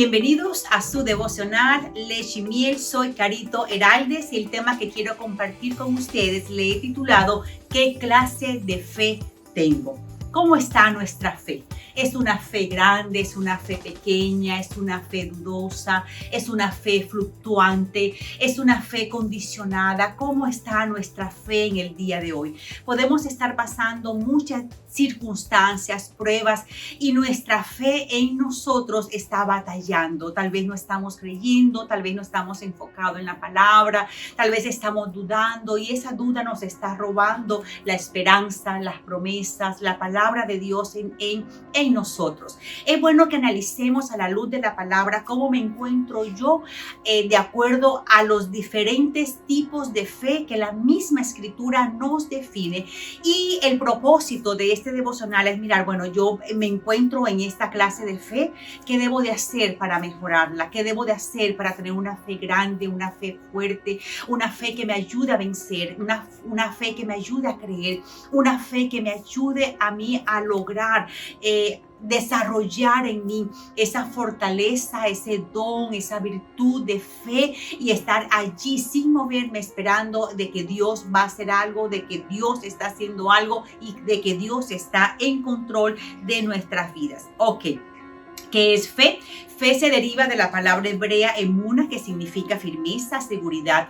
Bienvenidos a su devocional Leche y Miel. Soy Carito Heraldes y el tema que quiero compartir con ustedes le he titulado ¿Qué clase de fe tengo? ¿Cómo está nuestra fe? ¿Es una fe grande? ¿Es una fe pequeña? ¿Es una fe dudosa? ¿Es una fe fluctuante? ¿Es una fe condicionada? ¿Cómo está nuestra fe en el día de hoy? Podemos estar pasando muchas circunstancias, pruebas y nuestra fe en nosotros está batallando. Tal vez no estamos creyendo, tal vez no estamos enfocados en la palabra, tal vez estamos dudando y esa duda nos está robando la esperanza, las promesas, la palabra de Dios en nosotros. Es bueno que analicemos a la luz de la palabra cómo me encuentro yo de acuerdo a los diferentes tipos de fe que la misma escritura nos define. Y el propósito de este devocional es mirar, bueno, yo me encuentro en esta clase de fe, ¿qué debo de hacer para mejorarla? ¿Qué debo de hacer para tener una fe grande, una fe fuerte, una fe que me ayude a vencer, una fe que me ayude a creer, una fe que me ayude a mí a lograr desarrollar en mí esa fortaleza, ese don, esa virtud de fe y estar allí sin moverme esperando de que Dios va a hacer algo, de que Dios está haciendo algo y de que Dios está en control de nuestras vidas. Ok. ¿Qué es fe? Fe se deriva de la palabra hebrea emuna, que significa firmeza, seguridad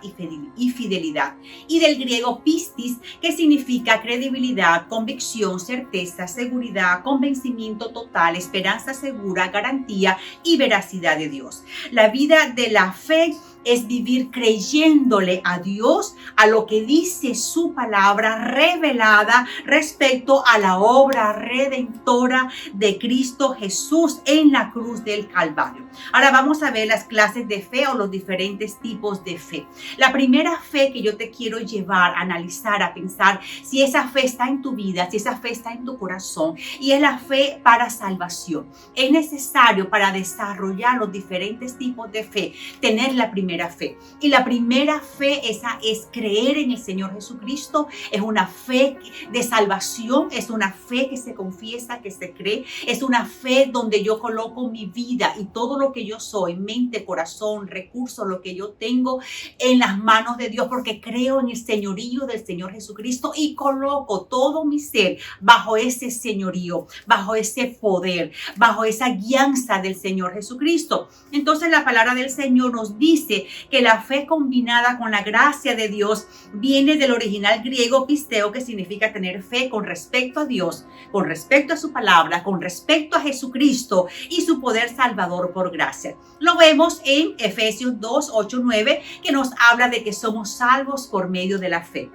y fidelidad, y del griego pistis, que significa credibilidad, convicción, certeza, seguridad, convencimiento total, esperanza segura, garantía y veracidad de Dios. La vida de la fe es vivir creyéndole a Dios, a lo que dice su palabra revelada respecto a la obra redentora de Cristo Jesús en la cruz del Calvario. Ahora vamos a ver las clases de fe o los diferentes tipos de fe. La primera fe que yo te quiero llevar a analizar, a pensar si esa fe está en tu vida, si esa fe está en tu corazón, y es la fe para salvación. Es necesario para desarrollar los diferentes tipos de fe tener la primera fe. Y la primera fe esa es creer en el Señor Jesucristo. Es una fe de salvación, es una fe que se confiesa, que se cree, es una fe donde yo coloco mi vida y todo lo que yo soy, mente, corazón, recursos, lo que yo tengo en las manos de Dios, porque creo en el señorío del Señor Jesucristo y coloco todo mi ser bajo ese señorío, bajo ese poder, bajo esa guianza del Señor Jesucristo. Entonces la palabra del Señor nos dice que la fe combinada con la gracia de Dios viene del original griego pisteo, que significa tener fe con respecto a Dios, con respecto a su palabra, con respecto a Jesucristo y su poder salvador por gracia. Lo vemos en Efesios 2, 8, 9, que nos habla de que somos salvos por medio de la fe.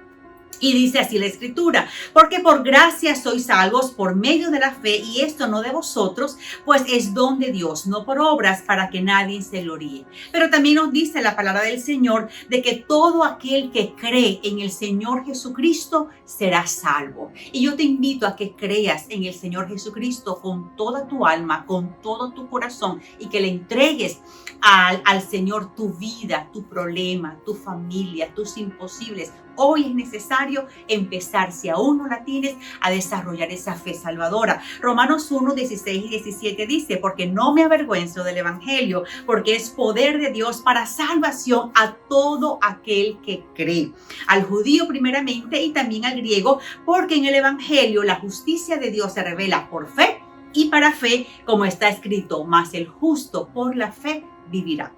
Y dice así la escritura, porque por gracia sois salvos por medio de la fe, y esto no de vosotros, pues es don de Dios, no por obras, para que nadie se gloríe. Pero también nos dice la palabra del Señor de que todo aquel que cree en el Señor Jesucristo será salvo. Y yo te invito a que creas en el Señor Jesucristo con toda tu alma, con todo tu corazón, y que le entregues al Señor tu vida, tu problema, tu familia, tus imposibles. Hoy es necesario empezar, si aún no la tienes, a desarrollar esa fe salvadora. Romanos 1, 16 y 17 dice, porque no me avergüenzo del evangelio, porque es poder de Dios para salvación a todo aquel que cree. Al judío primeramente y también al griego, porque en el evangelio la justicia de Dios se revela por fe y para fe, como está escrito, mas el justo por la fe vivirá.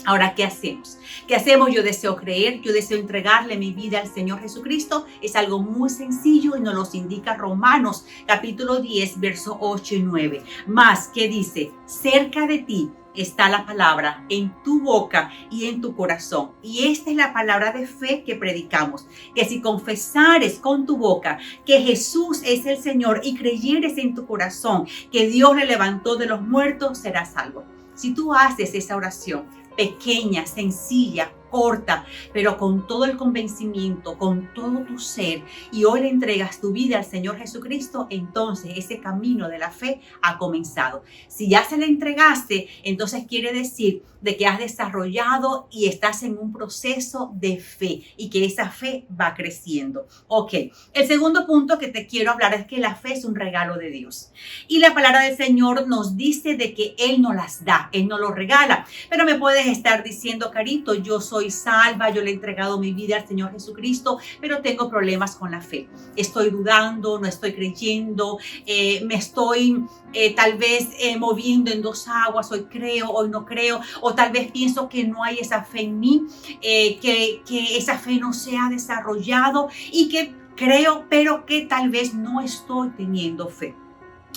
Ahora, ¿qué hacemos? ¿Qué hacemos? Yo deseo creer, yo deseo entregarle mi vida al Señor Jesucristo. Es algo muy sencillo y nos lo indica Romanos capítulo 10, versos 8 y 9. Más, ¿qué dice? Cerca de ti está la palabra, en tu boca y en tu corazón. Y esta es la palabra de fe que predicamos, que si confesares con tu boca que Jesús es el Señor y creyeres en tu corazón que Dios le levantó de los muertos, serás salvo. Si tú haces esa oración pequeña, sencilla, corta, pero con todo el convencimiento, con todo tu ser, y hoy le entregas tu vida al Señor Jesucristo, entonces ese camino de la fe ha comenzado. Si ya se le entregaste, entonces quiere decir de que has desarrollado y estás en un proceso de fe y que esa fe va creciendo. Ok, el segundo punto que te quiero hablar es que la fe es un regalo de Dios. Y la palabra del Señor nos dice de que Él no las da, Él no lo regala. Pero me puedes estar diciendo, Carito, yo soy salva, yo le he entregado mi vida al Señor Jesucristo, pero tengo problemas con la fe. Estoy dudando, no estoy creyendo, me estoy tal vez moviendo en dos aguas, hoy creo, hoy no creo, o tal vez pienso que no hay esa fe en mí, que esa fe no se ha desarrollado y que creo, pero que tal vez no estoy teniendo fe.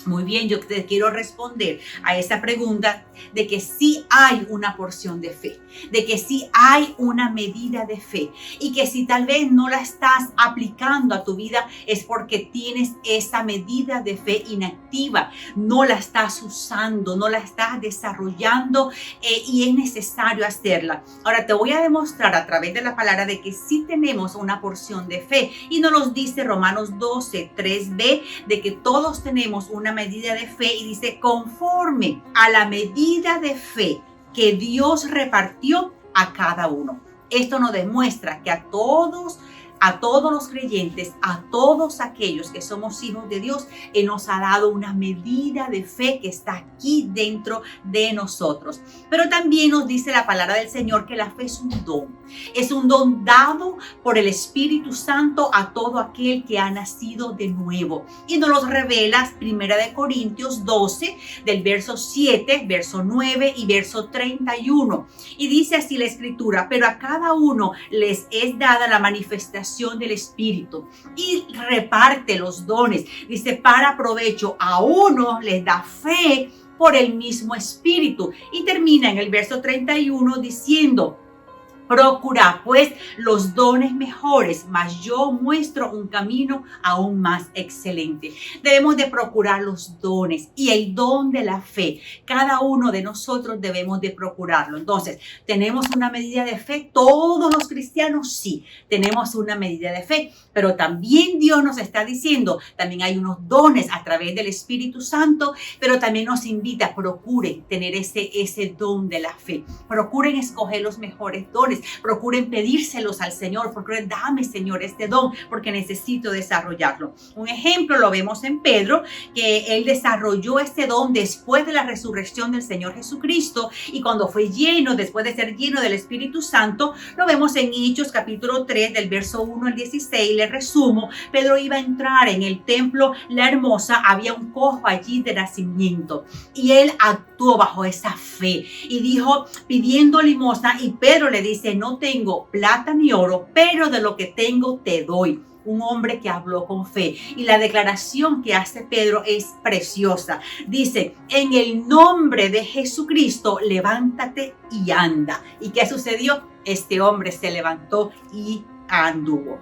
Muy bien, yo te quiero responder a esa pregunta de que sí hay una porción de fe, de que sí hay una medida de fe y que si tal vez no la estás aplicando a tu vida es porque tienes esa medida de fe inactiva, no la estás usando, no la estás desarrollando y es necesario hacerla. Ahora te voy a demostrar a través de la palabra de que sí tenemos una porción de fe y nos lo dice Romanos 12, 3b, de que todos tenemos una medida de fe y dice conforme a la medida de fe que Dios repartió a cada uno. Esto nos demuestra que a todos los creyentes, a todos aquellos que somos hijos de Dios, Él nos ha dado una medida de fe que está aquí dentro de nosotros. Pero también nos dice la palabra del Señor que la fe es un don dado por el Espíritu Santo a todo aquel que ha nacido de nuevo. Y nos lo revela 1 Corintios 12, del verso 7, verso 9 y verso 31. Y dice así la Escritura, pero a cada uno les es dada la manifestación del Espíritu y reparte los dones. Dice, para provecho, a uno les da fe por el mismo Espíritu. Y termina en el verso 31 diciendo, procura pues los dones mejores, mas yo muestro un camino aún más excelente. Debemos de procurar los dones y el don de la fe. Cada uno de nosotros debemos de procurarlo. Entonces, ¿tenemos una medida de fe? Todos los cristianos sí, tenemos una medida de fe, pero también Dios nos está diciendo, también hay unos dones a través del Espíritu Santo, pero también nos invita, procuren tener ese don de la fe. Procuren escoger los mejores dones. Procuren pedírselos al Señor, procuren, dame Señor este don porque necesito desarrollarlo. Un ejemplo lo vemos en Pedro, que él desarrolló este don después de la resurrección del Señor Jesucristo y cuando fue lleno, después de ser lleno del Espíritu Santo, lo vemos en Hechos capítulo 3 del verso 1 al 16, le resumo, Pedro iba a entrar en el templo La Hermosa, había un cojo allí de nacimiento y él actuó bajo esa fe y dijo pidiendo limosna y Pedro le dice, no tengo plata ni oro, pero de lo que tengo te doy. Un hombre que habló con fe. Y la declaración que hace Pedro es preciosa. Dice, en el nombre de Jesucristo, levántate y anda. ¿Y qué sucedió? Este hombre se levantó y anduvo.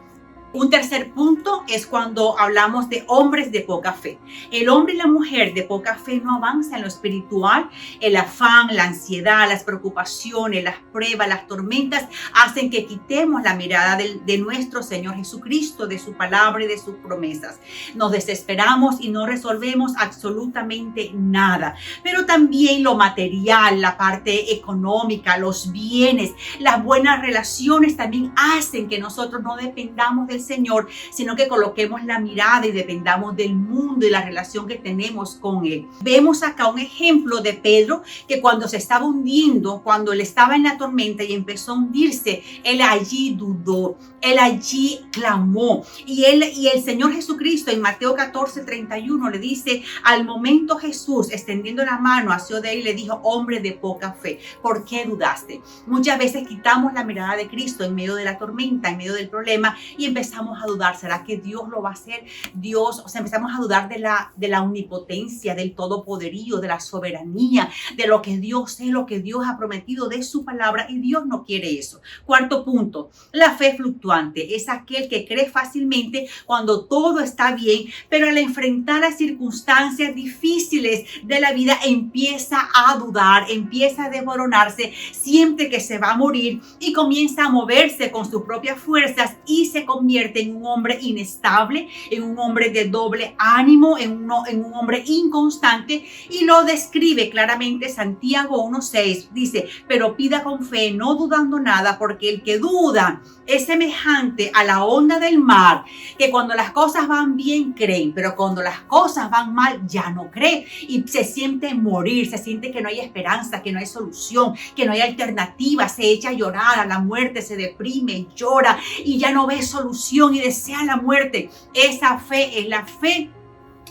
Un tercer punto es cuando hablamos de hombres de poca fe. El hombre y la mujer de poca fe no avanzan en lo espiritual. El afán, la ansiedad, las preocupaciones, las pruebas, las tormentas hacen que quitemos la mirada de nuestro Señor Jesucristo, de su palabra y de sus promesas. Nos desesperamos y no resolvemos absolutamente nada. Pero también lo material, la parte económica, los bienes, las buenas relaciones también hacen que nosotros no dependamos del Señor, sino que coloquemos la mirada y dependamos del mundo y la relación que tenemos con Él. Vemos acá un ejemplo de Pedro que cuando se estaba hundiendo, cuando él estaba en la tormenta y empezó a hundirse, él allí dudó, él allí clamó y el Señor Jesucristo en Mateo 14:31 le dice, al momento Jesús extendiendo la mano hacia de él le dijo, hombre de poca fe, ¿por qué dudaste? Muchas veces quitamos la mirada de Cristo en medio de la tormenta, en medio del problema y empezamos empezamos a dudar, ¿será que Dios lo va a hacer? Dios, o sea, empezamos a dudar de la omnipotencia, del todopoderío, de la soberanía, de lo que Dios es, lo que Dios ha prometido de su palabra, y Dios no quiere eso. Cuarto punto, la fe fluctuante es aquel que cree fácilmente cuando todo está bien, pero al enfrentar las circunstancias difíciles de la vida empieza a dudar, empieza a desmoronarse, siente que se va a morir y comienza a moverse con sus propias fuerzas y se convierte en un hombre inestable, en un hombre de doble ánimo, en un hombre inconstante, y lo describe claramente Santiago 1:6. Dice, pero pida con fe, no dudando nada, porque el que duda es semejante a la onda del mar, que cuando las cosas van bien creen, pero cuando las cosas van mal ya no cree y se siente morir, se siente que no hay esperanza, que no hay solución, que no hay alternativa, se echa a llorar a la muerte, se deprime, llora y ya no ve solución y desea la muerte. Esa fe es la fe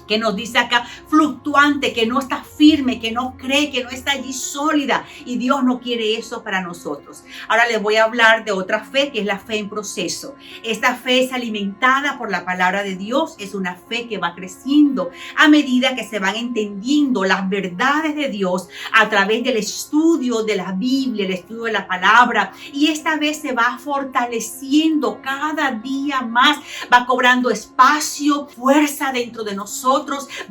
que nos dice acá, fluctuante, que no está firme, que no cree, que no está allí sólida, y Dios no quiere eso para nosotros. Ahora les voy a hablar de otra fe, que es la fe en proceso. Esta fe es alimentada por la palabra de Dios, es una fe que va creciendo a medida que se van entendiendo las verdades de Dios a través del estudio de la Biblia, el estudio de la palabra, y esta vez se va fortaleciendo cada día más, va cobrando espacio, fuerza dentro de nosotros,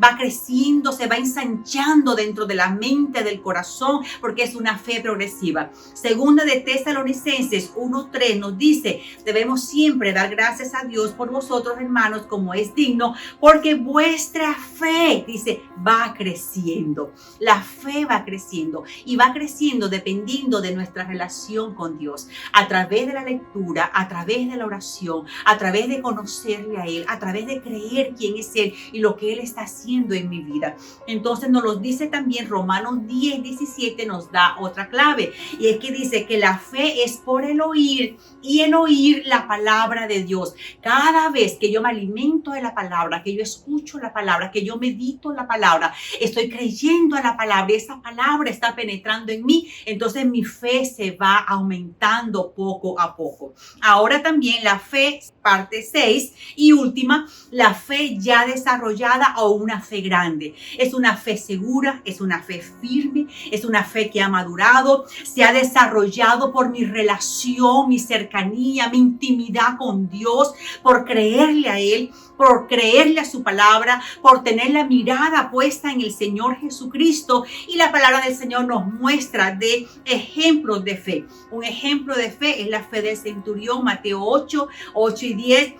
va creciendo, se va ensanchando dentro de la mente, del corazón, porque es una fe progresiva. Segunda de Tesalonicenses 1:3 nos dice, debemos siempre dar gracias a Dios por vosotros, hermanos, como es digno, porque vuestra fe, dice, va creciendo. La fe va creciendo y va creciendo dependiendo de nuestra relación con Dios, a través de la lectura, a través de la oración, a través de conocerle a Él, a través de creer quién es Él y lo que Él está haciendo en mi vida. Entonces nos lo dice también Romanos 10:17, nos da otra clave, y es que dice que la fe es por el oír y el oír la palabra de Dios. Cada vez que yo me alimento de la palabra, que yo escucho la palabra, que yo medito la palabra, estoy creyendo a la palabra y esa palabra está penetrando en mí, entonces mi fe se va aumentando poco a poco. Ahora también la fe, parte 6 y última, la fe ya desarrollada o una fe grande. Es una fe segura, es una fe firme, es una fe que ha madurado, se ha desarrollado por mi relación, mi cercanía, mi intimidad con Dios, por creerle a Él, por creerle a su palabra, por tener la mirada puesta en el Señor Jesucristo. Y la palabra del Señor nos muestra de ejemplos de fe. Un ejemplo de fe es la fe del centurión, Mateo 8:8-10.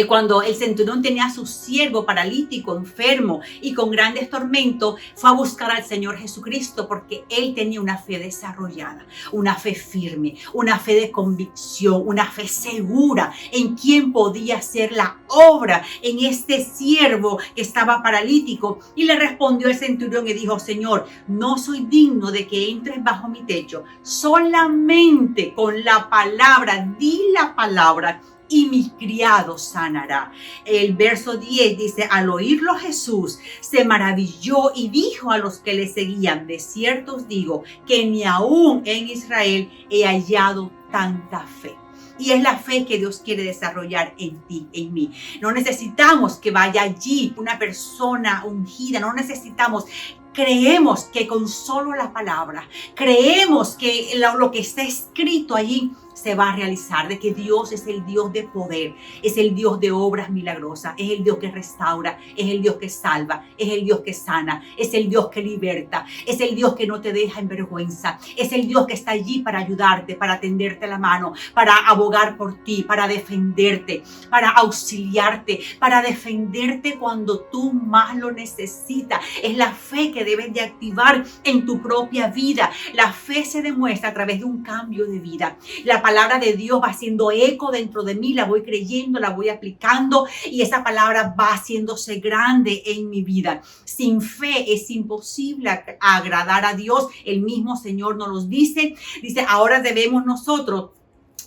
Cuando el centurión tenía a su siervo paralítico, enfermo y con grandes tormentos, fue a buscar al Señor Jesucristo porque él tenía una fe desarrollada, una fe firme, una fe de convicción, una fe segura en quién podía hacer la obra en este siervo que estaba paralítico. Y le respondió el centurión y dijo, Señor, no soy digno de que entres bajo mi techo, solamente con la palabra, di la palabra, y mi criado sanará. El verso 10 dice, al oírlo Jesús se maravilló y dijo a los que le seguían, de cierto os digo que ni aún en Israel he hallado tanta fe. Y es la fe que Dios quiere desarrollar en ti, en mí. No necesitamos que vaya allí una persona ungida, no necesitamos. Creemos que con solo la palabra, creemos que lo que está escrito allí se va a realizar, de que Dios es el Dios de poder, es el Dios de obras milagrosas, es el Dios que restaura, es el Dios que salva, es el Dios que sana, es el Dios que liberta, es el Dios que no te deja en vergüenza, es el Dios que está allí para ayudarte, para tenderte la mano, para abogar por ti, para defenderte, para auxiliarte, para defenderte cuando tú más lo necesitas. Es la fe que debes de activar en tu propia vida. La fe se demuestra a través de un cambio de vida. La palabra de Dios va haciendo eco dentro de mí, la voy creyendo, la voy aplicando y esa palabra va haciéndose grande en mi vida. Sin fe es imposible agradar a Dios. El mismo Señor nos lo dice. Dice, ahora debemos nosotros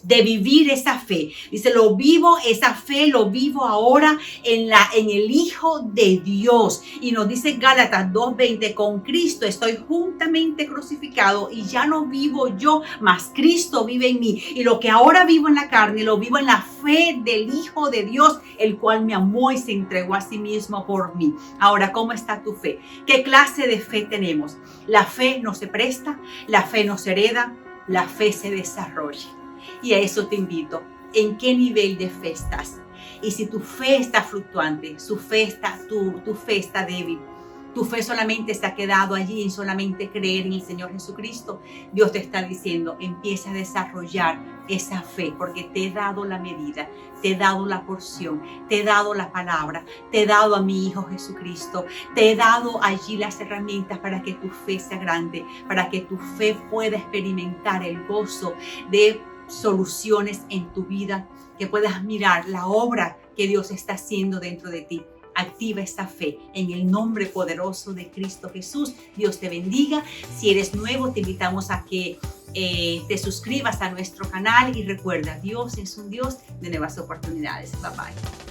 de vivir esa fe. Dice, lo vivo, esa fe lo vivo ahora en el Hijo de Dios. Y nos dice Gálatas 2:20, con Cristo estoy juntamente crucificado y ya no vivo yo, mas Cristo vive en mí. Y lo que ahora vivo en la carne, lo vivo en la fe del Hijo de Dios, el cual me amó y se entregó a sí mismo por mí. Ahora, ¿cómo está tu fe? ¿Qué clase de fe tenemos? La fe no se presta, la fe no se hereda, la fe se desarrolla. Y a eso te invito. ¿En qué nivel de fe estás? Y si tu fe está fluctuante, tu fe está débil, tu fe solamente se ha quedado allí en solamente creer en el Señor Jesucristo, Dios te está diciendo, empieza a desarrollar esa fe, porque te he dado la medida, te he dado la porción, te he dado la palabra, te he dado a mi Hijo Jesucristo, te he dado allí las herramientas para que tu fe sea grande, para que tu fe pueda experimentar el gozo de soluciones en tu vida, que puedas mirar la obra que Dios está haciendo dentro de ti. Activa esta fe en el nombre poderoso de Cristo Jesús. Dios te bendiga. Si eres nuevo, te invitamos a que te suscribas a nuestro canal y recuerda, Dios es un Dios de nuevas oportunidades. Bye bye.